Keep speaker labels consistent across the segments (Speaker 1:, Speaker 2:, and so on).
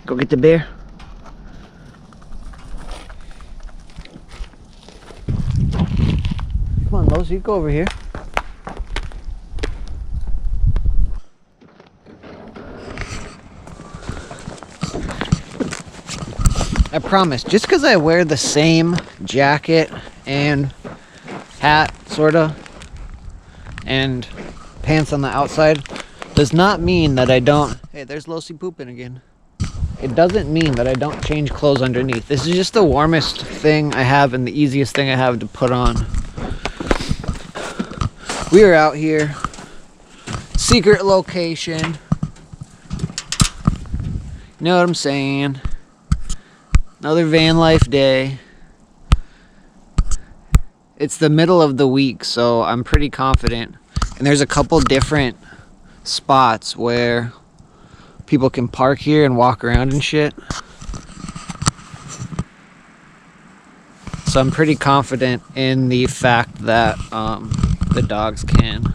Speaker 1: Go get the bear. Come on, Los, you go over here. I promise, just because I wear the same jacket and hat, sorta, and pants on the outside, does not mean that I don't... Hey, there's Losi pooping again. It doesn't mean that I don't change clothes underneath. This is just the warmest thing I have and the easiest thing I have to put on. We are out here. Secret location. You know what I'm saying? Another van life day. It's the middle of the week, so I'm pretty confident. And there's a couple different spots where people can park here and walk around and shit. So I'm pretty confident in the fact that the dogs can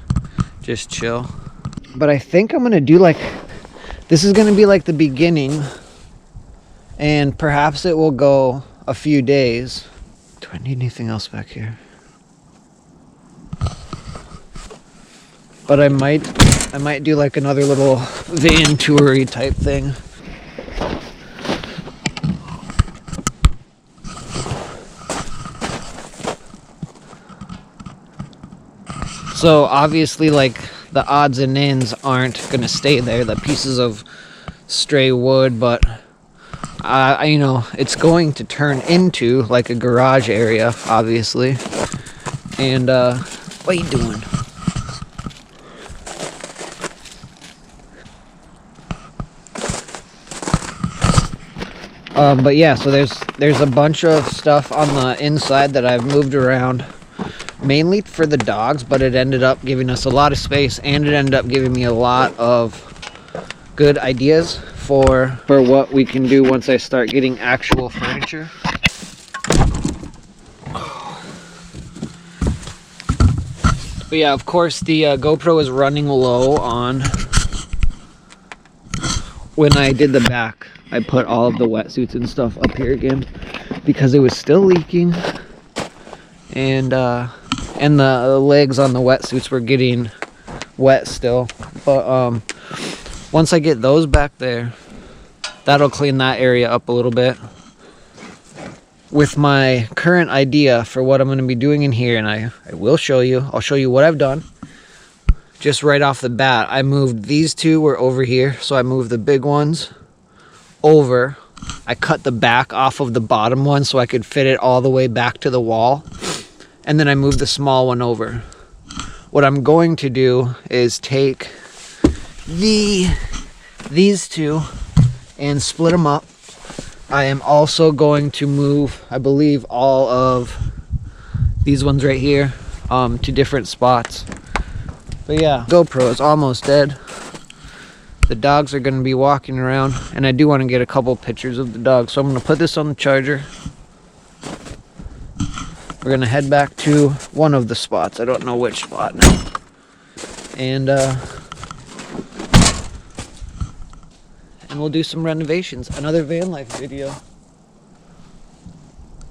Speaker 1: just chill. But I think I'm gonna do like, this is gonna be like the beginning, and perhaps it will go a few days. Do I need anything else back here? But I might do like another little van toury type thing. So obviously, like, the odds and ends aren't gonna stay there, the pieces of stray wood, but you know, it's going to turn into like a garage area, obviously. And what are you doing? But yeah, so there's a bunch of stuff on the inside that I've moved around, mainly for the dogs, but it ended up giving us a lot of space, and it ended up giving me a lot of good ideas for what we can do once I start getting actual furniture. But yeah, of course the GoPro is running low on when I did the back. I put all of the wetsuits and stuff up here again because it was still leaking, and the legs on the wetsuits were getting wet still. But once I get those back there, that'll clean that area up a little bit. With my current idea for what I'm going to be doing in here, and I will show you. I'll show you what I've done. Just right off the bat, I moved these two were over here, so I moved the big ones over. I cut the back off of the bottom one so I could fit it all the way back to the wall, and then I moved the small one over. What I'm going to do is take these two and split them up. I am also going to move, I believe, all of these ones right here to different spots. But yeah, GoPro is almost dead. The dogs are going to be walking around, and I do want to get a couple pictures of the dogs, so I'm going to put this on the charger. We're going to head back to one of the spots. I don't know which spot now. And we'll do some renovations. Another van life video.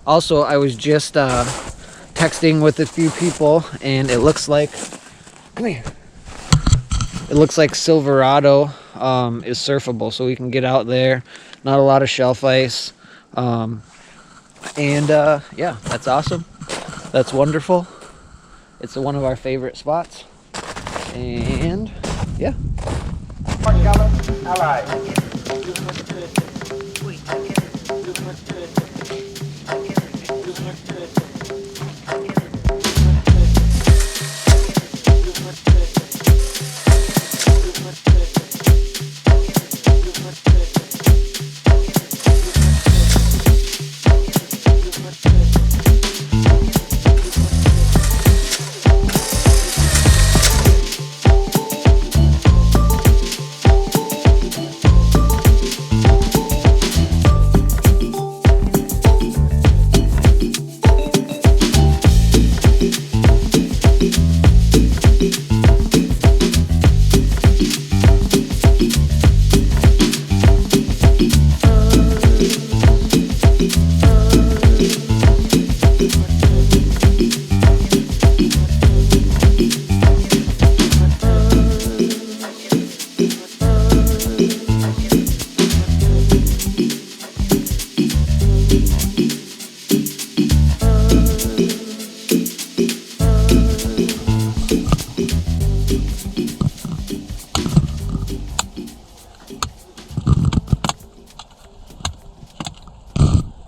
Speaker 1: Also, I was just texting with a few people, and it looks like... Come here. It looks like Silverado is surfable, so we can get out there. Not a lot of shelf ice. Yeah, that's awesome. That's wonderful. It's one of our favorite spots. And yeah.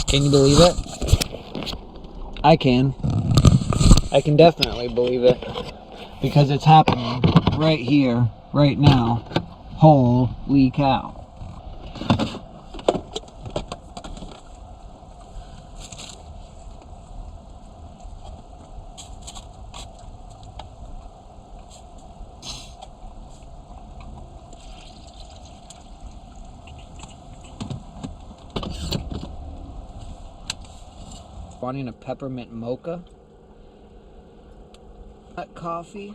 Speaker 1: Can you believe it? I can. I can definitely believe it. Because it's happening right here, right now. Holy cow. Wanting a peppermint mocha. Coffee.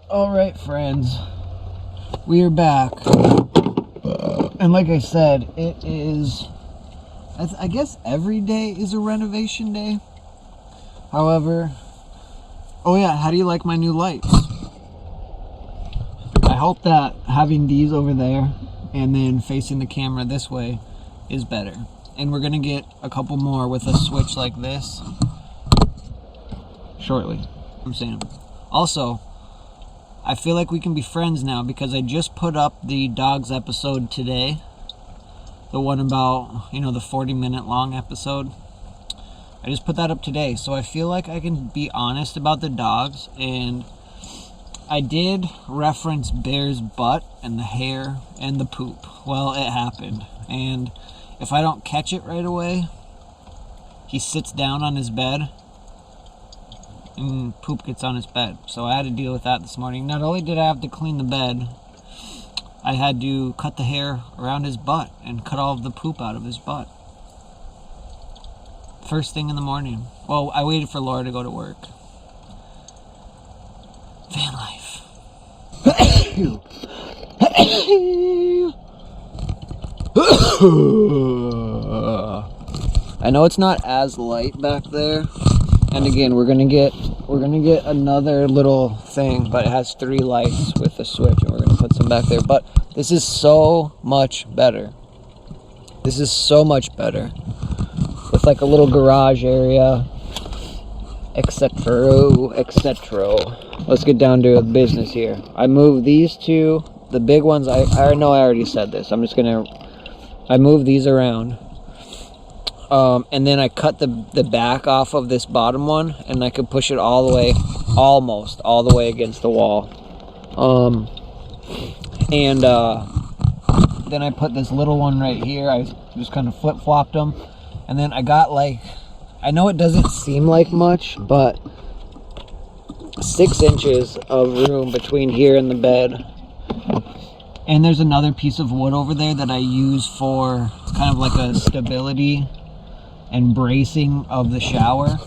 Speaker 1: Alright friends, we are back, and like I said, it is, I guess every day is a renovation day. However, oh yeah, how do you like my new lights? I hope that having these over there and then facing the camera this way is better. And we're gonna get a couple more with a switch like this shortly. I'm saying. Also, I feel like we can be friends now because I just put up the dogs episode today. The one about, you know, the 40-minute long episode. I just put that up today, so I feel like I can be honest about the dogs. And I did reference Bear's butt and the hair and the poop. Well, it happened. And if I don't catch it right away, he sits down on his bed and poop gets on his bed. So I had to deal with that this morning. Not only did I have to clean the bed, I had to cut the hair around his butt and cut all of the poop out of his butt. First thing in the morning. Well, I waited for Laura to go to work. Van life. I know it's not as light back there, and again we're gonna get another little thing, but it has 3 lights with a switch, and we're gonna put some back there. But this is so much better. This is so much better with like a little garage area, etc. etc. Let's get down to business here. I moved these 2, the big ones. I know I already said this. I moved these around, and then I cut the back off of this bottom one, and I could push it all the way, almost all the way against the wall. Then I put this little one right here. I just kind of flip-flopped them, and then I got like, I know it doesn't seem like much, but 6 inches of room between here and the bed. And there's another piece of wood over there that I use for kind of like a stability and bracing of the shower.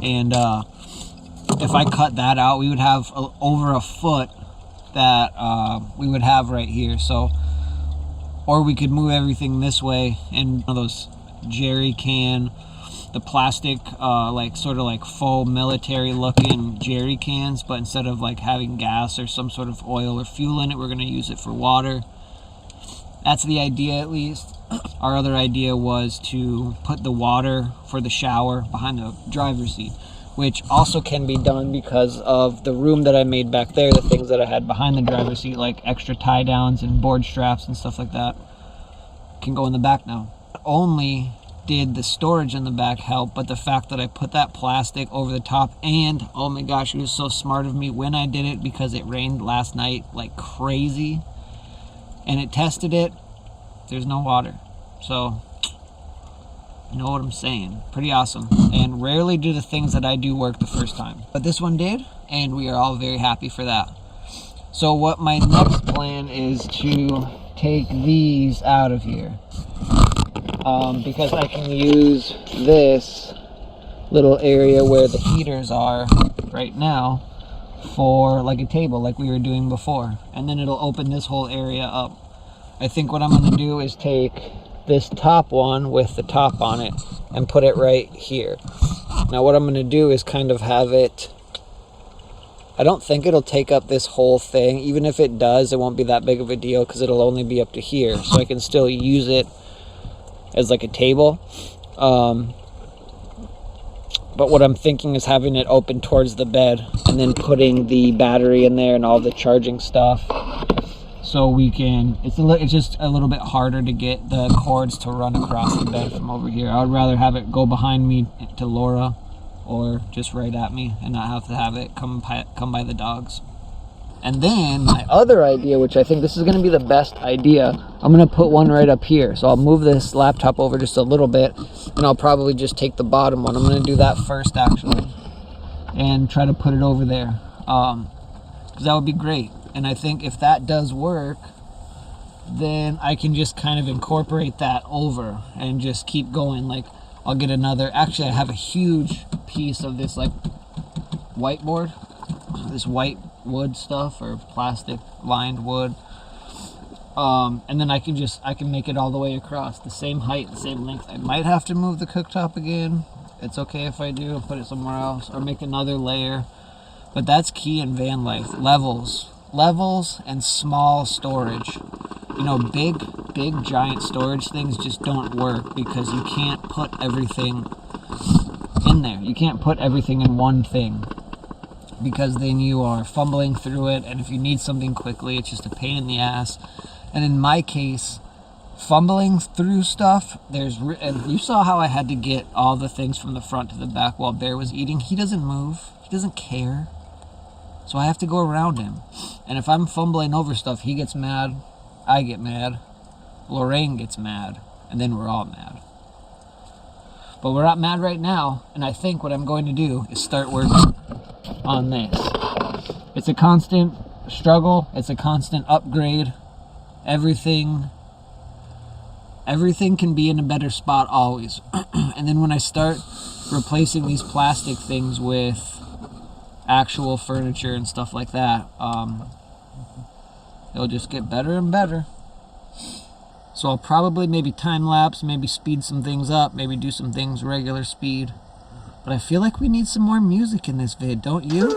Speaker 1: And if I cut that out, we would have over a foot that we would have right here. So, or we could move everything this way, and one of those jerry can, the plastic like sort of like faux military looking jerry cans, but instead of like having gas or some sort of oil or fuel in it, we're going to use it for water. That's the idea, at least. Our other idea was to put the water for the shower behind the driver's seat, which also can be done because of the room that I made back there. The things that I had behind the driver's seat, like extra tie downs and board straps and stuff like that, can go in the back now. Not only did the storage in the back help, but the fact that I put that plastic over the top, and oh my gosh, it was so smart of me when I did it, because it rained last night like crazy, and it tested it. There's no water. So you know what I'm saying. Pretty awesome. And rarely do the things that I do work the first time, but this one did, and we are all very happy for that. So what my next plan is to take these out of here, because I can use this little area where the heaters are right now for like a table like we were doing before, and then it'll open this whole area up. I think what I'm going to do is take this top one with the top on it and put it right here. Now what I'm going to do is kind of have it, I don't think it'll take up this whole thing. Even if it does, it won't be that big of a deal because it'll only be up to here, so I can still use it as like a table. But what I'm thinking is having it open towards the bed and then putting the battery in there and all the charging stuff. so we can, it's just a little bit harder to get the cords to run across the bed from over here. I would rather have it go behind me to Laura or just right at me and not have to have it come by the dogs. And then my other idea, which I think this is going to be the best idea, I'm going to put one right up here. So I'll move this laptop over just a little bit and I'll probably just take the bottom one. I'm going to do that first actually and try to put it over there, because that would be great. And I think if that does work, then I can just kind of incorporate that over and just keep going. Like I'll get another, actually I have a huge piece of this like whiteboard, this white wood stuff or plastic lined wood. And then I can make it all the way across, the same height, the same length. I might have to move the cooktop again. It's okay if I do, and put it somewhere else or make another layer. But that's key in van life, levels and small storage. You know, big giant storage things just don't work because you can't put everything in there. You can't put everything in one thing because then you are fumbling through it, and if you need something quickly, it's just a pain in the ass. And in my case, fumbling through stuff, and you saw how I had to get all the things from the front to the back while Bear was eating. He doesn't move, he doesn't care. So I have to go around him. And if I'm fumbling over stuff, he gets mad, I get mad, Lorraine gets mad, and then we're all mad. But we're not mad right now, and I think what I'm going to do is start working on this. It's a constant struggle, it's a constant upgrade. Everything can be in a better spot always. And then when I start replacing these plastic things with actual furniture and stuff like that, it'll just get better and better. So I'll probably maybe time lapse, maybe speed some things up, maybe do some things regular speed. But I feel like we need some more music in this vid, don't you?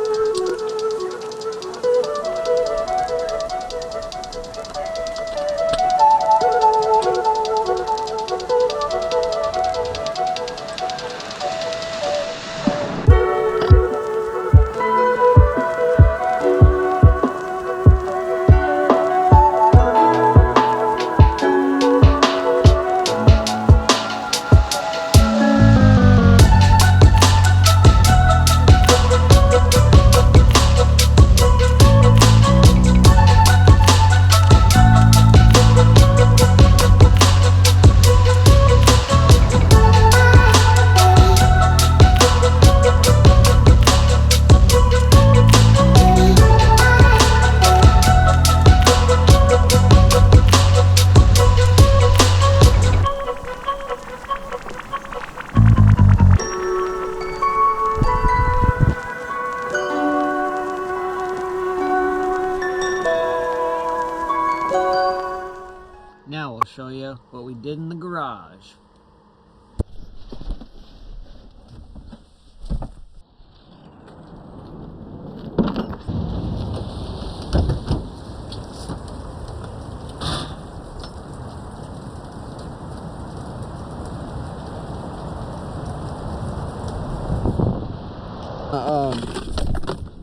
Speaker 1: Now I'll show you what we did in the garage.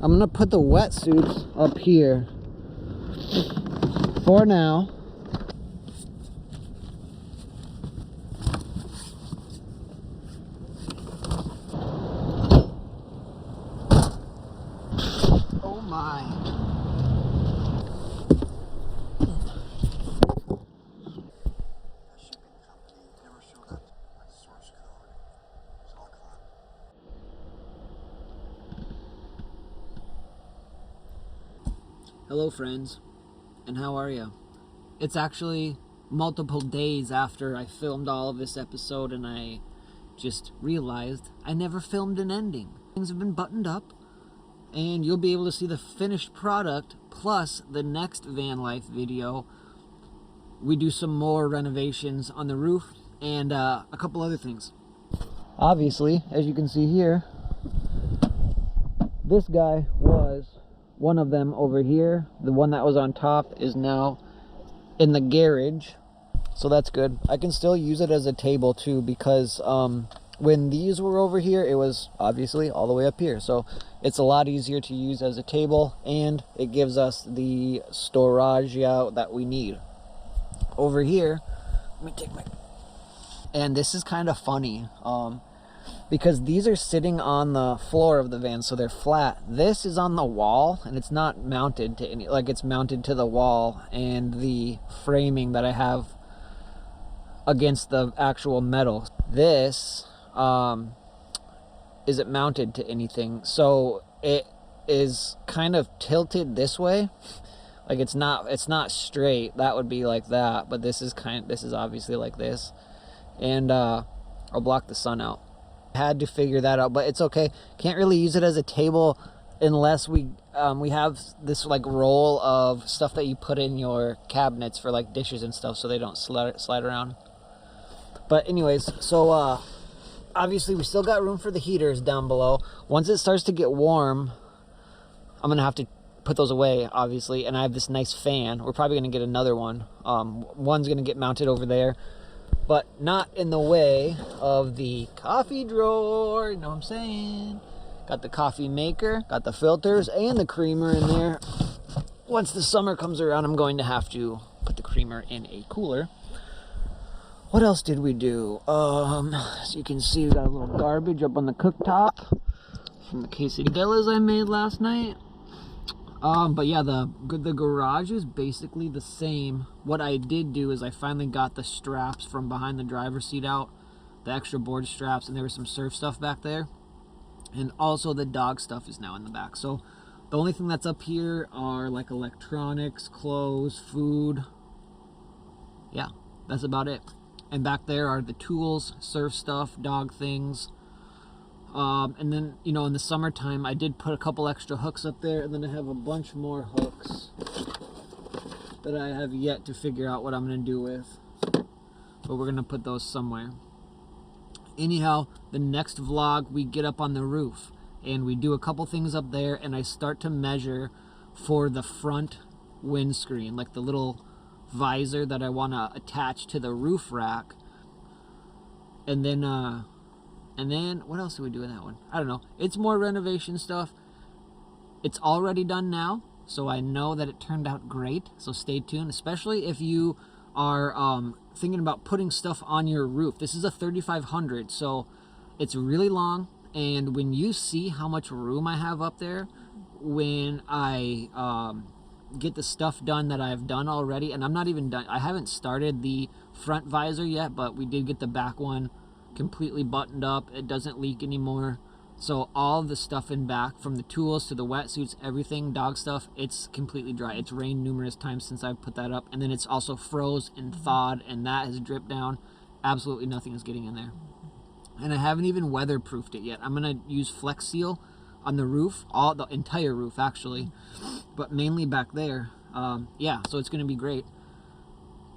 Speaker 1: I'm gonna put the wetsuits up here for now. Oh my. Hello friends, and how are you? It's actually multiple days after I filmed all of this episode and I just realized I never filmed an ending. Things have been buttoned up and you'll be able to see the finished product plus the next van life video. We do some more renovations on the roof and a couple other things. Obviously, as you can see here, this guy was one of them over here. The one that was on top is now in the garage, so that's good. I can still use it as a table too because when these were over here, it was obviously all the way up here. So it's a lot easier to use as a table, and it gives us the storage out that we need. Over here, let me take my, and this is kind of funny, because these are sitting on the floor of the van, so they're flat. This is on the wall, and it's not mounted to any, like, it's mounted to the wall and the framing that I have against the actual metal. This isn't mounted to anything, so it is kind of tilted this way. Like, it's not straight. That would be like that, but this is obviously like this. And I'll block the sun out. Had to figure that out, but it's okay. Can't really use it as a table unless we have this like roll of stuff that you put in your cabinets for like dishes and stuff, so they don't slide around. But anyways, so obviously we still got room for the heaters down below. Once it starts to get warm, I'm gonna have to put those away, obviously. And I have this nice fan. We're probably gonna get another one. One's gonna get mounted over there, but not in the way of the coffee drawer. You know what I'm saying? Got the coffee maker, got the filters, and the creamer in there. Once the summer comes around, I'm going to have to put the creamer in a cooler. What else did we do? As you can see, we got a little garbage up on the cooktop from the quesadillas I made last night. But yeah, the garage is basically the same. What I did do is I finally got the straps from behind the driver's seat out, the extra board straps, and there was some surf stuff back there. And also the dog stuff is now in the back. So the only thing that's up here are like electronics, clothes, food. Yeah, that's about it. And back there are the tools, surf stuff, dog things. And then, you know, in the summertime, I did put a couple extra hooks up there, and then I have a bunch more hooks that I have yet to figure out what I'm going to do with. But we're going to put those somewhere. Anyhow, the next vlog, we get up on the roof, and we do a couple things up there, and I start to measure for the front windscreen, like the little visor that I want to attach to the roof rack. And then what else do we do in that one? I don't know. It's more renovation stuff. It's already done now, so I know that it turned out great. So stay tuned, especially if you are thinking about putting stuff on your roof. This is a 3500, so it's really long. And when you see how much room I have up there, when I get the stuff done that I've done already, and I'm not even done. I haven't started the front visor yet, but we did get the back one completely buttoned up. It doesn't leak anymore. So all the stuff in back, from the tools to the wetsuits, everything, dog stuff, it's completely dry. It's rained numerous times since I've put that up, and then it's also froze and thawed, and that has dripped down. Absolutely nothing is getting in there. And I haven't even weatherproofed it yet. I'm gonna use Flex Seal on the roof, the entire roof actually, but mainly back there. Yeah, so it's gonna be great.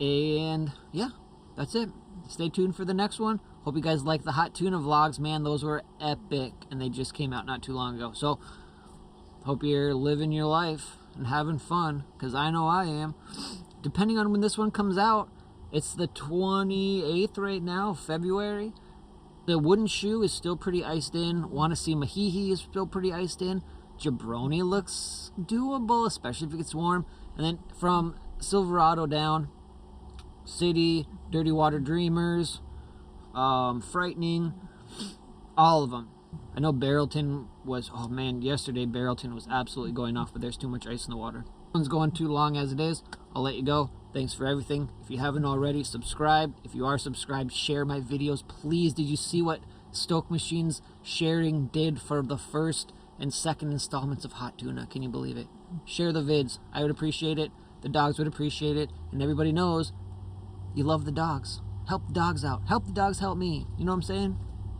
Speaker 1: And yeah, that's it. Stay tuned for the next one. Hope you guys like the hot tuna vlogs, man. Those were epic, and they just came out not too long ago. So hope you're living your life and having fun, because I know I am. Depending on when this one comes out, it's the 28th right now, February. The wooden shoe is still pretty iced in. Want to see Mahihi is still pretty iced in. Jabroni looks doable, especially if it gets warm. And then from Silverado down, City, Dirty Water Dreamers, Frightening, all of them. I know Barrelton was, oh man, yesterday Barrelton was absolutely going off, but there's too much ice in the water. This one's going too long as it is. I'll let you go. Thanks for everything. If you haven't already, subscribe. If you are subscribed, share my videos, please. Did you see what Stoke Machines sharing did for the first and second installments of Hot Tuna? Can you believe it? Share the vids. I would appreciate it. The dogs would appreciate it. And everybody knows you love the dogs. Help the dogs out. Help the dogs help me. You know what I'm saying?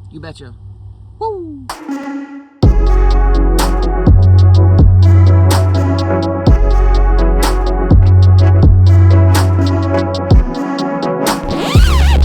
Speaker 1: You betcha. Woo!